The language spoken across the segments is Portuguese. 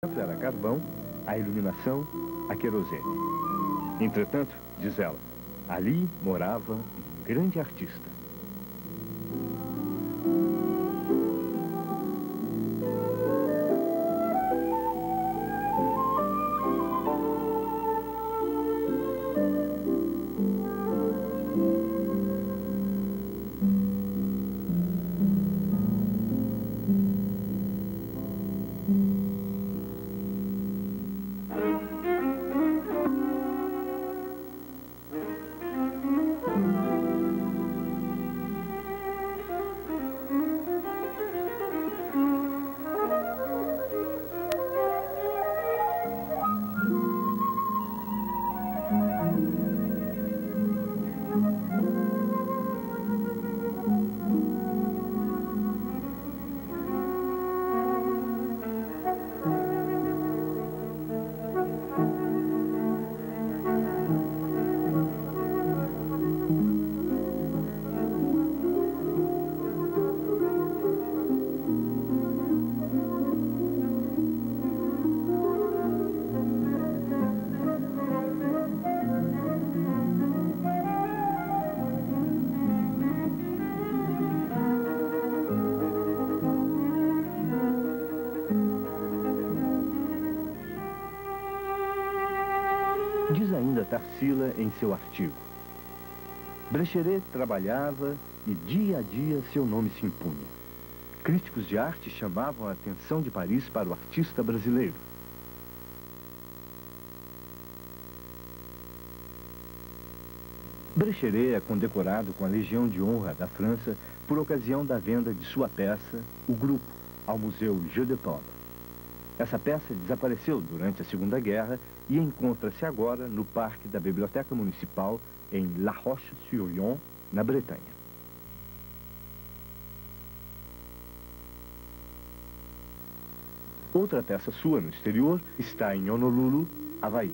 era carvão, a iluminação, a querosene. Entretanto, diz ela, ali morava um grande artista. Diz ainda Tarsila em seu artigo: Brecheret trabalhava e dia a dia seu nome se impunha. Críticos de arte chamavam a atenção de Paris para o artista brasileiro. Brecheret é condecorado com a Legião de Honra da França por ocasião da venda de sua peça, O Grupo, ao Museu Jeu de Paume. Essa peça desapareceu durante a Segunda Guerra e encontra-se agora no Parque da Biblioteca Municipal em La Roche-sur-Yon, na Bretanha. Outra peça sua no exterior está em Honolulu, Havaí.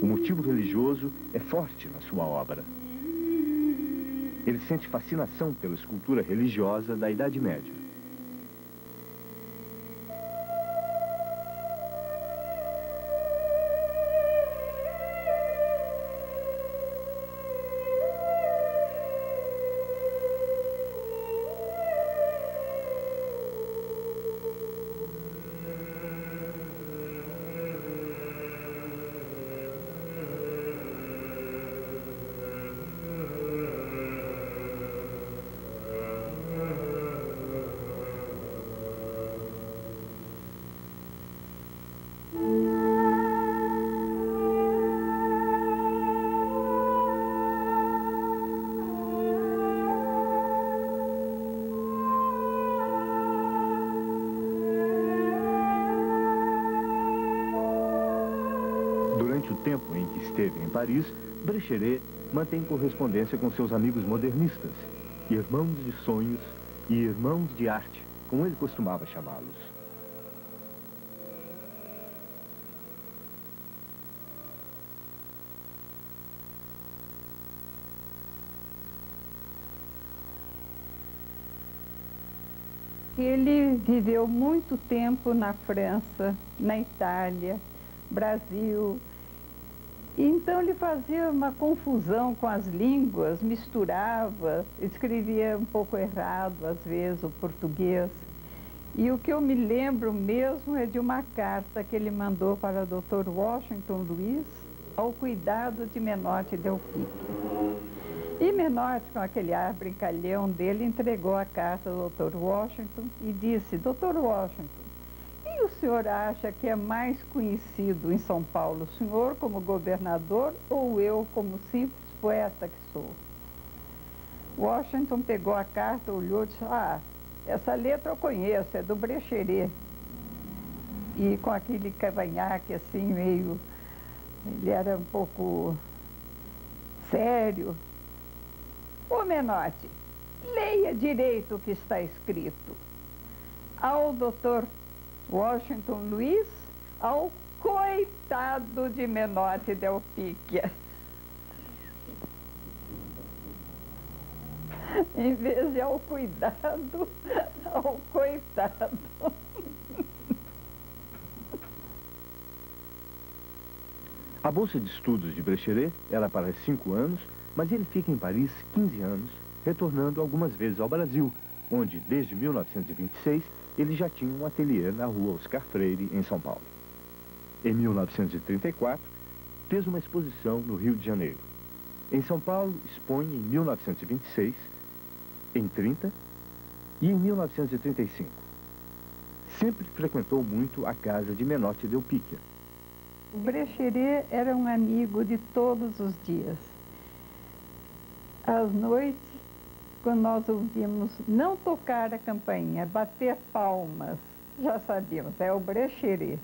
O motivo religioso é forte na sua obra. Ele sente fascinação pela escultura religiosa da Idade Média. Durante o tempo em que esteve em Paris, Brecheret mantém correspondência com seus amigos modernistas, irmãos de sonhos e irmãos de arte, como ele costumava chamá-los. Ele viveu muito tempo na França, na Itália, Brasil. Então ele fazia uma confusão com as línguas, misturava, escrevia um pouco errado, às vezes, o português. E o que eu me lembro mesmo é de uma carta que ele mandou para o Dr. Washington Luiz, ao cuidado de Menotti Delpique. E Menotti, com aquele ar brincalhão dele, entregou a carta ao Dr. Washington e disse: Dr. Washington, quem o senhor acha que é mais conhecido em São Paulo, o senhor como governador ou eu como simples poeta que sou? Washington pegou a carta, olhou e disse: ah, essa letra eu conheço, é do Brecheret. E com aquele cavanhaque assim, meio... ele era um pouco sério. Ô Menotti, leia direito o que está escrito. Ao Dr. Washington Luiz, ao coitado de Menotti Delpique. Em vez de ao cuidado, ao coitado. A bolsa de estudos de Brecheret era para 5 anos, mas ele fica em Paris 15 anos, retornando algumas vezes ao Brasil, onde, desde 1926, ele já tinha um ateliê na rua Oscar Freire, em São Paulo. Em 1934, fez uma exposição no Rio de Janeiro. Em São Paulo, expõe em 1926, em 30 e em 1935. Sempre frequentou muito a casa de Menotti Del Picchia. O Brecheret era um amigo de todos os dias. Às noites, quando nós ouvimos não tocar a campainha, bater palmas, já sabíamos, é o Brecheret.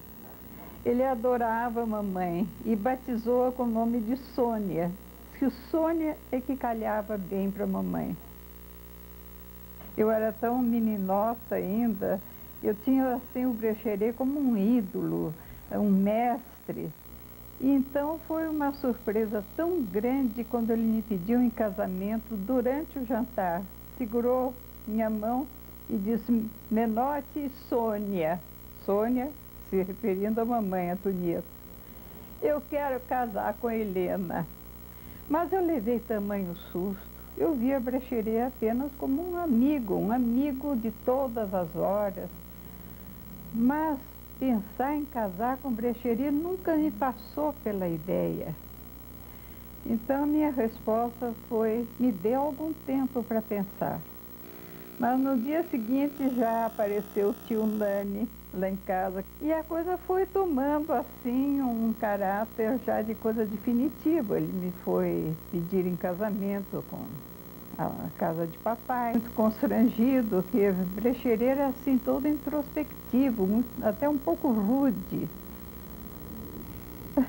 Ele adorava a mamãe e batizou-a com o nome de Sônia, que o Sônia é que calhava bem para a mamãe. Eu era tão meninota ainda, eu tinha assim o Brecheret como um ídolo, um mestre. E então foi uma surpresa tão grande quando ele me pediu em casamento durante o jantar. Segurou minha mão e disse: Menotti e Sônia. Sônia, se referindo à mamãe Antonieta. Eu quero casar com a Helena. Mas eu levei tamanho susto. Eu via Brecheret apenas como um amigo de todas as horas. Mas pensar em casar com Brecheret nunca me passou pela ideia. Então a minha resposta foi: me dê algum tempo para pensar. Mas no dia seguinte já apareceu o tio Nani lá em casa e a coisa foi tomando assim um caráter já de coisa definitiva. Ele me foi pedir em casamento com a casa de papai, muito constrangido, que Brecheret era assim todo introspectivo, até um pouco rude.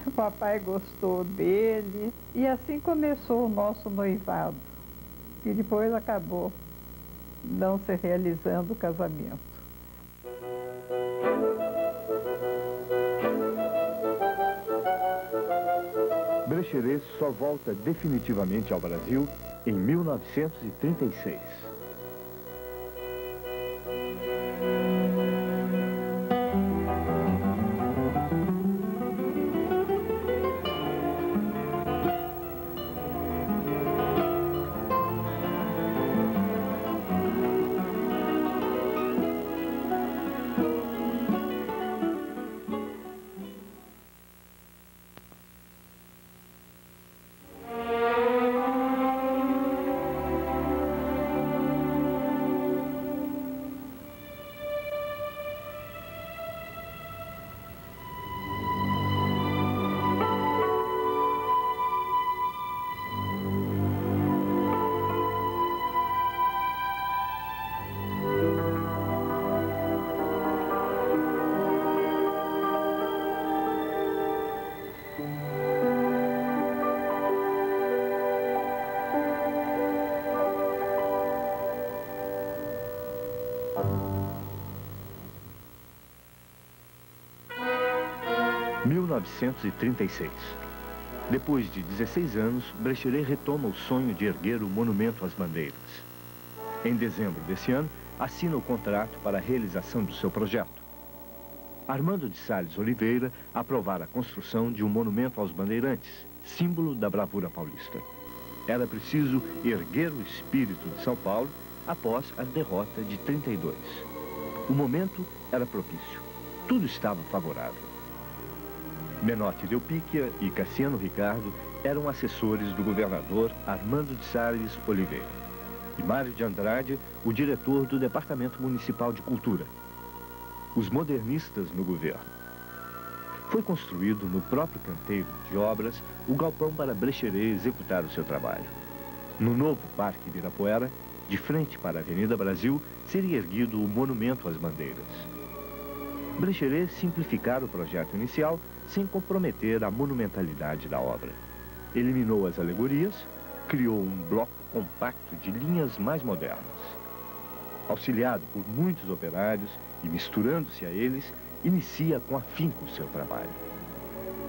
O papai gostou dele e assim começou o nosso noivado, que depois acabou não se realizando o casamento. Brecheret só volta definitivamente ao Brasil em 1936. Em 1936. Depois de 16 anos, Brecheret retoma o sonho de erguer o monumento às bandeiras. Em dezembro desse ano, assina o contrato para a realização do seu projeto. Armando de Sales Oliveira aprovara a construção de um monumento aos bandeirantes, símbolo da bravura paulista. Era preciso erguer o espírito de São Paulo após a derrota de 32. O momento era propício. Tudo estava favorável. Menotti Del Picchia e Cassiano Ricardo eram assessores do governador Armando de Sales Oliveira. E Mário de Andrade, o diretor do Departamento Municipal de Cultura. Os modernistas no governo. Foi construído no próprio canteiro de obras o galpão para Brecheret executar o seu trabalho. No novo Parque Ibirapuera, de frente para a Avenida Brasil, seria erguido o Monumento às Bandeiras. Brecheret simplificara o projeto inicial sem comprometer a monumentalidade da obra. Eliminou as alegorias, criou um bloco compacto de linhas mais modernas. Auxiliado por muitos operários e misturando-se a eles, inicia com afinco o seu trabalho.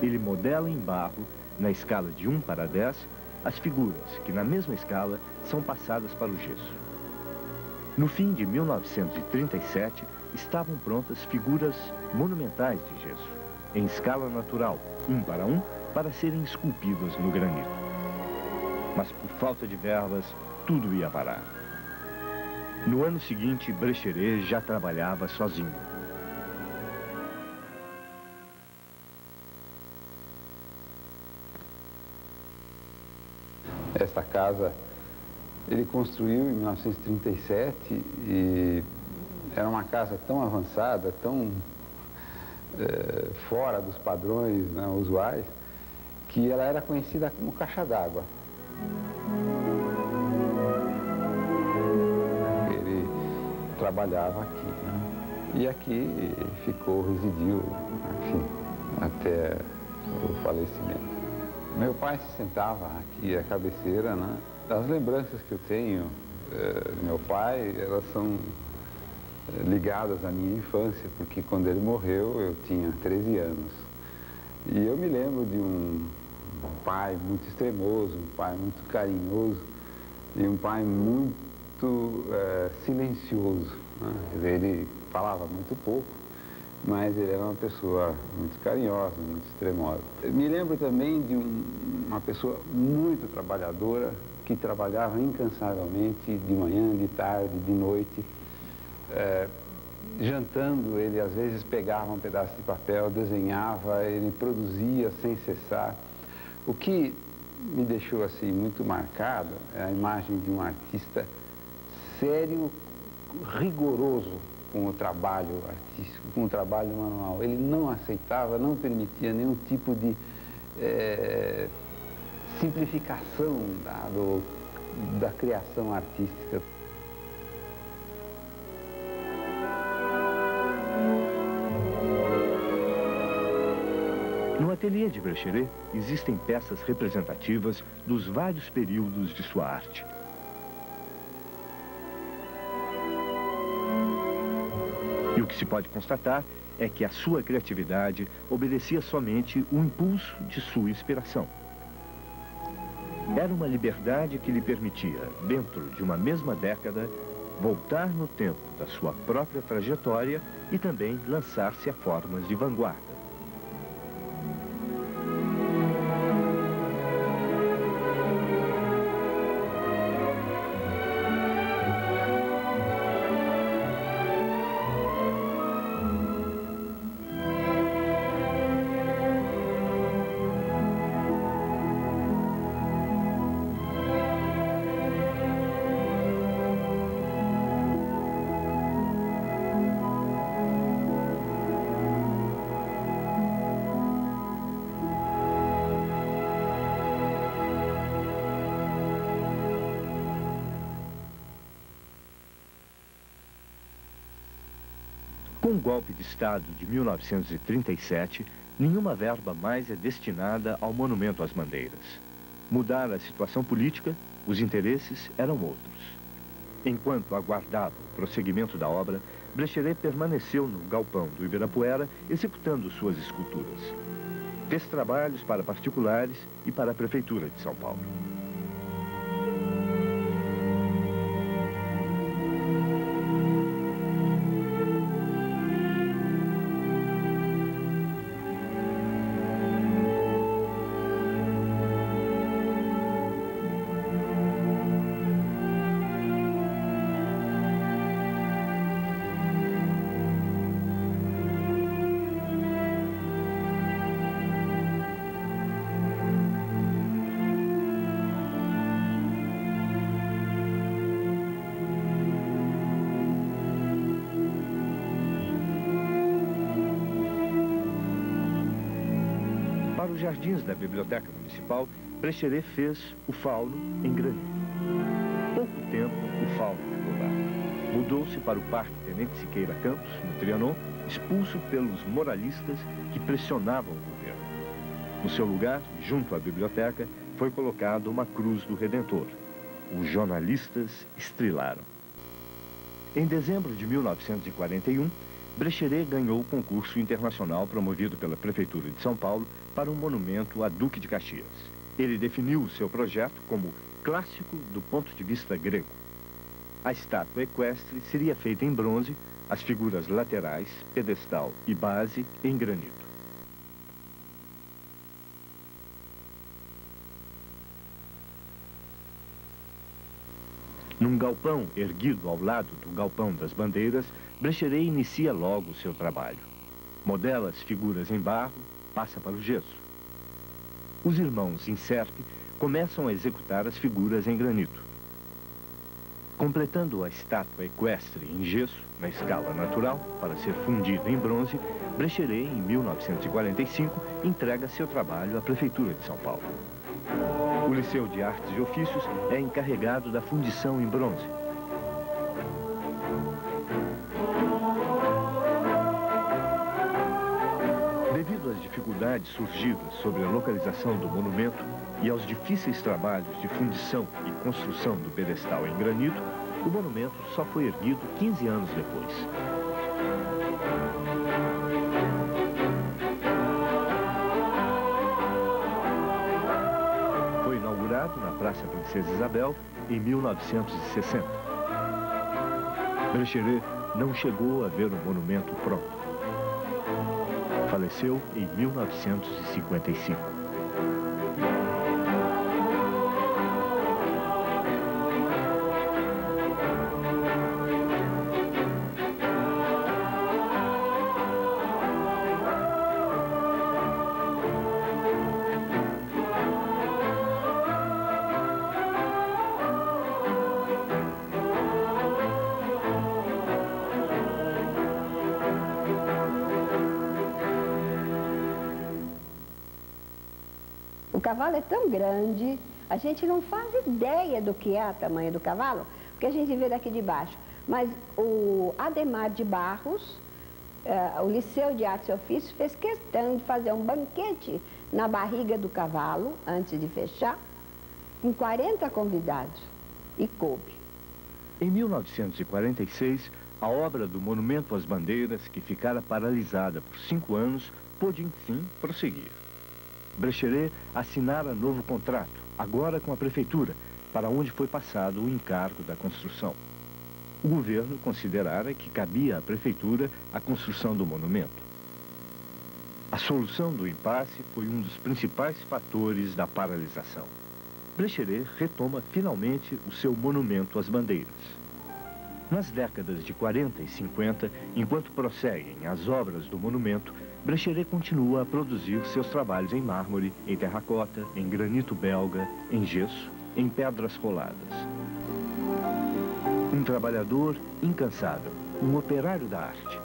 Ele modela em barro, na escala de 1 para 10, as figuras que, na mesma escala, são passadas para o gesso. No fim de 1937, estavam prontas figuras monumentais de gesso, em escala natural, 1 para 1, para serem esculpidas no granito. Mas por falta de verbas, tudo ia parar. No ano seguinte, Brecheret já trabalhava sozinho. Essa casa ele construiu em 1937 e era uma casa tão avançada, tão fora dos padrões, né, usuais, que ela era conhecida como caixa d'água. Ele trabalhava aqui, né? E aqui residiu, enfim, até o falecimento. Meu pai se sentava aqui à cabeceira, né? As lembranças que eu tenho do meu pai, elas são ligadas à minha infância, porque quando ele morreu eu tinha 13 anos. E eu me lembro de um pai muito extremoso, um pai muito carinhoso e um pai muito silencioso, né? Quer dizer, ele falava muito pouco, mas ele era uma pessoa muito carinhosa, muito extremosa. Eu me lembro também de uma pessoa muito trabalhadora, que trabalhava incansavelmente de manhã, de tarde, de noite. Jantando, ele às vezes pegava um pedaço de papel, desenhava, ele produzia sem cessar. O que me deixou assim muito marcado é a imagem de um artista sério, rigoroso com o trabalho artístico, com o trabalho manual. Ele não aceitava, não permitia nenhum tipo de simplificação da criação artística. No ateliê de Brecheret existem peças representativas dos vários períodos de sua arte. E o que se pode constatar é que a sua criatividade obedecia somente o impulso de sua inspiração. Era uma liberdade que lhe permitia, dentro de uma mesma década, voltar no tempo da sua própria trajetória e também lançar-se a formas de vanguarda. Com o golpe de Estado de 1937, nenhuma verba mais é destinada ao Monumento às Bandeiras. Mudara a situação política, os interesses eram outros. Enquanto aguardava o prosseguimento da obra, Brecheret permaneceu no galpão do Ibirapuera executando suas esculturas. Fez trabalhos para particulares e para a Prefeitura de São Paulo. Para os jardins da Biblioteca Municipal, Brecheret fez o fauno em granito. Pouco tempo, o fauno ficou lá. Mudou-se para o Parque Tenente Siqueira Campos, no Trianon, expulso pelos moralistas que pressionavam o governo. No seu lugar, junto à biblioteca, foi colocada uma cruz do Redentor. Os jornalistas estrilaram. Em dezembro de 1941, Brecheret ganhou o concurso internacional promovido pela Prefeitura de São Paulo para um monumento a Duque de Caxias. Ele definiu o seu projeto como clássico do ponto de vista grego. A estátua equestre seria feita em bronze, as figuras laterais, pedestal e base em granito. Num galpão erguido ao lado do galpão das bandeiras, Brecheret inicia logo o seu trabalho. Modela as figuras em barro, passa para o gesso. Os irmãos Incerpe começam a executar as figuras em granito. Completando a estátua equestre em gesso, na escala natural, para ser fundida em bronze, Brecheret, em 1945, entrega seu trabalho à Prefeitura de São Paulo. O Liceu de Artes e Ofícios é encarregado da fundição em bronze. Devido às dificuldades surgidas sobre a localização do monumento e aos difíceis trabalhos de fundição e construção do pedestal em granito, o monumento só foi erguido 15 anos depois. Foi inaugurado na Praça Princesa Isabel em 1960. Brecheret não chegou a ver o monumento pronto. Faleceu em 1955. O cavalo é tão grande, a gente não faz ideia do que é o tamanho do cavalo, porque a gente vê daqui de baixo. Mas o Ademar de Barros, o Liceu de Artes e Ofícios, fez questão de fazer um banquete na barriga do cavalo, antes de fechar, com 40 convidados, e coube. Em 1946, a obra do Monumento às Bandeiras, que ficara paralisada por 5 anos, pôde, enfim, prosseguir. Brecheret assinara novo contrato, agora com a Prefeitura, para onde foi passado o encargo da construção. O governo considerara que cabia à Prefeitura a construção do monumento. A solução do impasse foi um dos principais fatores da paralisação. Brecheret retoma finalmente o seu Monumento às Bandeiras. Nas décadas de 40 e 50, enquanto prosseguem as obras do monumento, Brecheret continua a produzir seus trabalhos em mármore, em terracota, em granito belga, em gesso, em pedras roladas. Um trabalhador incansável, um operário da arte.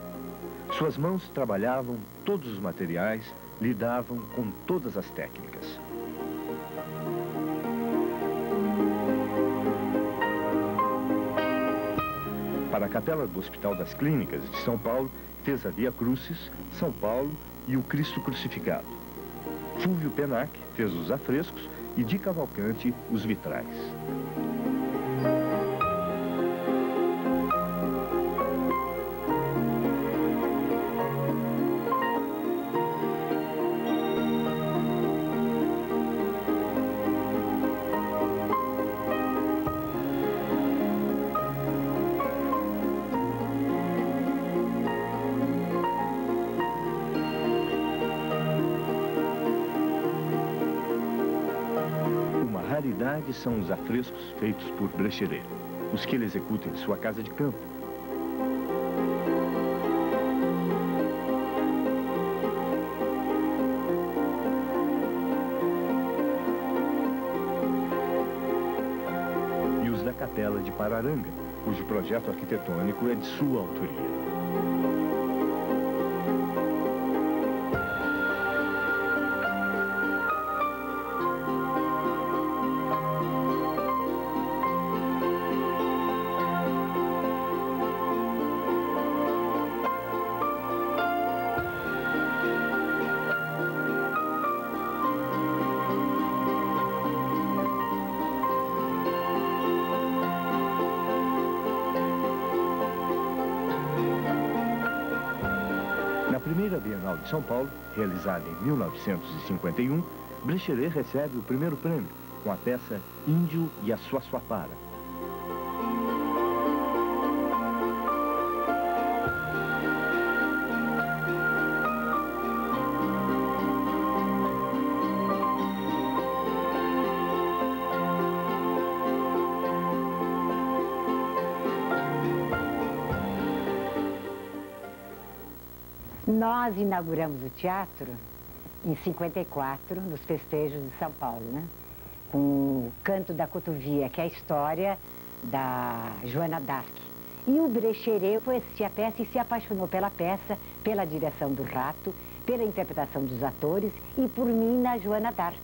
Suas mãos trabalhavam todos os materiais, lidavam com todas as técnicas. Para a capela do Hospital das Clínicas de São Paulo, fez a Via Crucis, São Paulo e o Cristo Crucificado. Fúvio Penac fez os afrescos e de Cavalcante os vitrais. Raridade são os afrescos feitos por Brecheret, os que ele executa em sua casa de campo. E os da Capela de Pararanga, cujo projeto arquitetônico é de sua autoria. Na primeira Bienal de São Paulo, realizada em 1951, Brecheret recebe o primeiro prêmio com a peça Índio e a Suaçuapara. Nós inauguramos o teatro em 54, nos festejos de São Paulo, né? Com o Canto da Cotovia, que é a história da Joana d'Arc. E o Brecheret foi assistir a peça e se apaixonou pela peça, pela direção do Rato, pela interpretação dos atores e por mim na Joana d'Arc.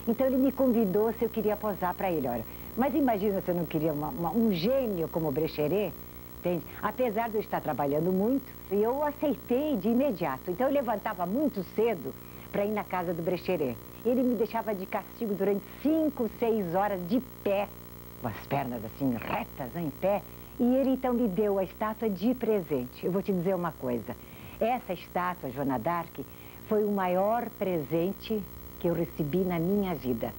Então ele me convidou se eu queria posar para ele. Olha, mas imagina se eu não queria um gênio como o Brecheret, entende? Apesar de eu estar trabalhando muito, eu aceitei de imediato. Então eu levantava muito cedo para ir na casa do Brecheret. Ele me deixava de castigo durante 5, 6 horas de pé, com as pernas assim retas, em pé. E ele então me deu a estátua de presente. Eu vou te dizer uma coisa, essa estátua, Joana d'Arc, foi o maior presente que eu recebi na minha vida.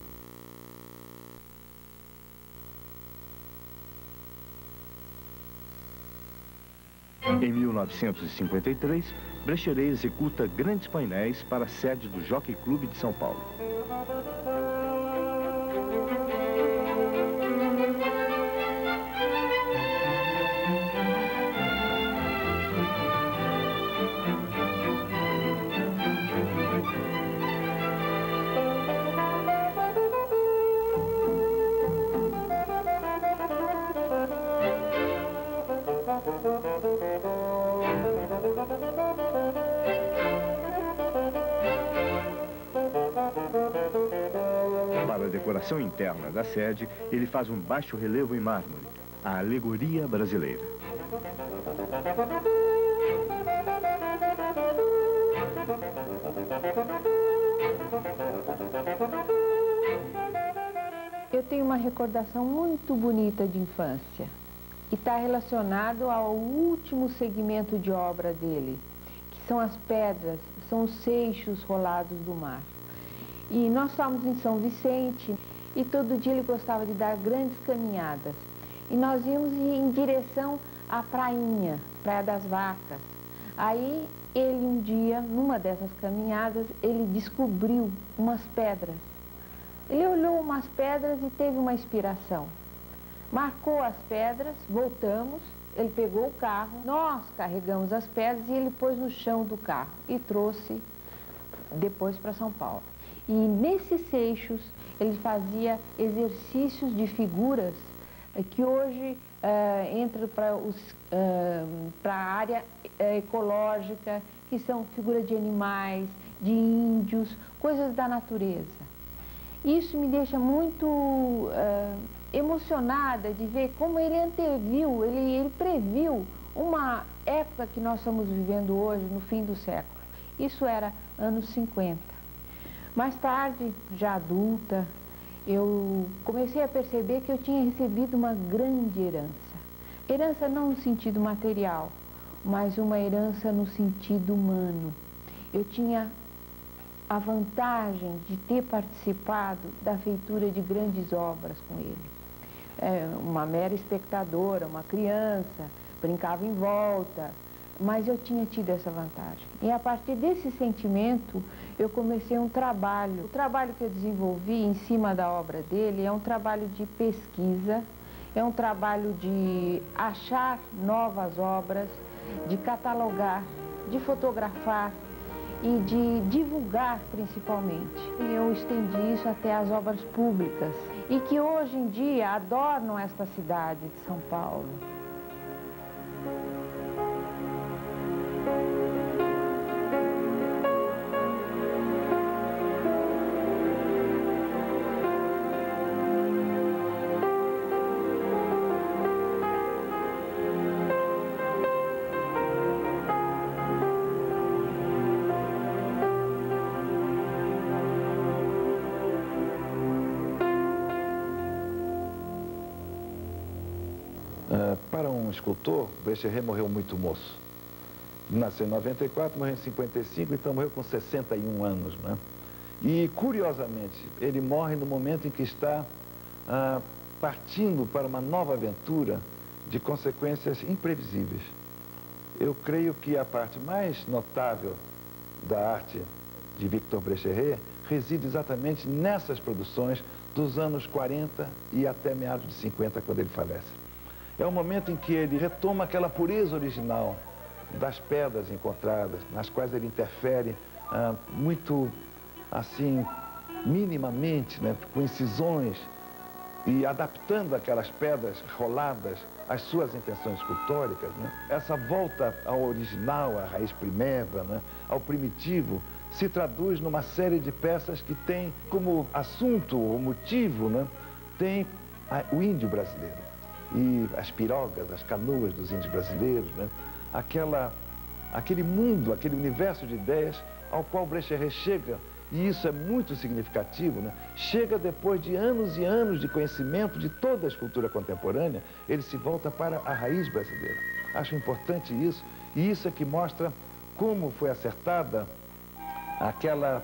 Em 1953, Brecheret executa grandes painéis para a sede do Jockey Club de São Paulo. Para a decoração interna da sede, ele faz um baixo relevo em mármore, a Alegoria Brasileira. Eu tenho uma recordação muito bonita de infância e está relacionado ao último segmento de obra dele, que são as pedras, são os seixos rolados do mar. E nós estávamos em São Vicente e todo dia ele gostava de dar grandes caminhadas. E nós íamos em direção à prainha, Praia das Vacas. Aí ele um dia, numa dessas caminhadas, ele descobriu umas pedras. Ele olhou umas pedras e teve uma inspiração. Marcou as pedras, voltamos, ele pegou o carro, nós carregamos as pedras e ele pôs no chão do carro e trouxe depois para São Paulo. E nesses seixos ele fazia exercícios de figuras que hoje entram para a área ecológica, que são figuras de animais, de índios, coisas da natureza. Isso me deixa muito emocionada de ver como ele anteviu, ele previu uma época que nós estamos vivendo hoje, no fim do século. Isso era anos 50. Mais tarde, já adulta, eu comecei a perceber que eu tinha recebido uma grande herança. Herança não no sentido material, mas uma herança no sentido humano. Eu tinha a vantagem de ter participado da feitura de grandes obras com ele. Uma mera espectadora, uma criança, brincava em volta, mas eu tinha tido essa vantagem. E a partir desse sentimento, eu comecei um trabalho. O trabalho que eu desenvolvi em cima da obra dele é um trabalho de pesquisa, é um trabalho de achar novas obras, de catalogar, de fotografar e de divulgar principalmente. E eu estendi isso até as obras públicas e que hoje em dia adornam esta cidade de São Paulo. Para um escultor, Brecheret morreu muito moço. Nasceu em 94, morreu em 55, então morreu com 61 anos, né? E, curiosamente, ele morre no momento em que está partindo para uma nova aventura de consequências imprevisíveis. Eu creio que a parte mais notável da arte de Victor Brecheret reside exatamente nessas produções dos anos 40 e até meados de 50, quando ele falece. É o momento em que ele retoma aquela pureza original das pedras encontradas, nas quais ele interfere muito, assim, minimamente, né, com incisões, e adaptando aquelas pedras roladas às suas intenções escultóricas, né? Essa volta ao original, à raiz primeva, né, ao primitivo, se traduz numa série de peças que tem como assunto ou motivo, né, tem o índio brasileiro. E as pirogas, as canoas dos índios brasileiros, né? Aquele mundo, aquele universo de ideias ao qual Brecheret chega. E isso é muito significativo, né? Chega depois de anos e anos de conhecimento de toda a escultura contemporânea, ele se volta para a raiz brasileira. Acho importante isso, e isso é que mostra como foi acertada aquela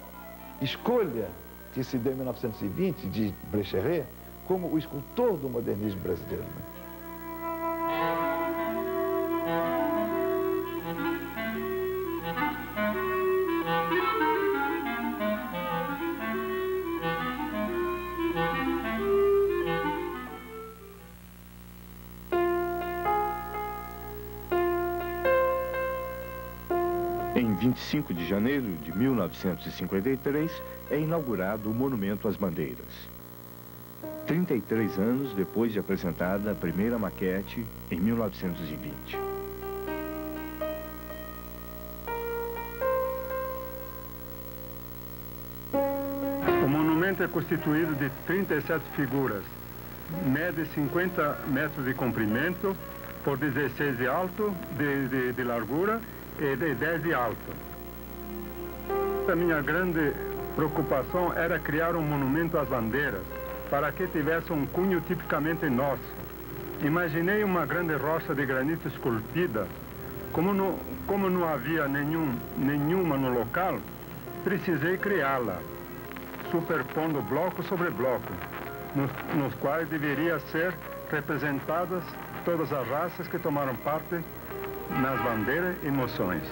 escolha que se deu em 1920 de Brecheret como o escultor do modernismo brasileiro, né? Em 25 de janeiro de 1953, é inaugurado o Monumento às Bandeiras. 33 anos depois de apresentada a primeira maquete, em 1920. O monumento é constituído de 37 figuras. Mede 50 metros de comprimento por 16 de alto, de largura, e de 10 de alto. A minha grande preocupação era criar um monumento às bandeiras, para que tivesse um cunho tipicamente nosso. Imaginei uma grande rocha de granito esculpida. Como não havia nenhuma no local, precisei criá-la, superpondo bloco sobre bloco, nos quais deveria ser representadas todas as raças que tomaram parte nas bandeiras e moções.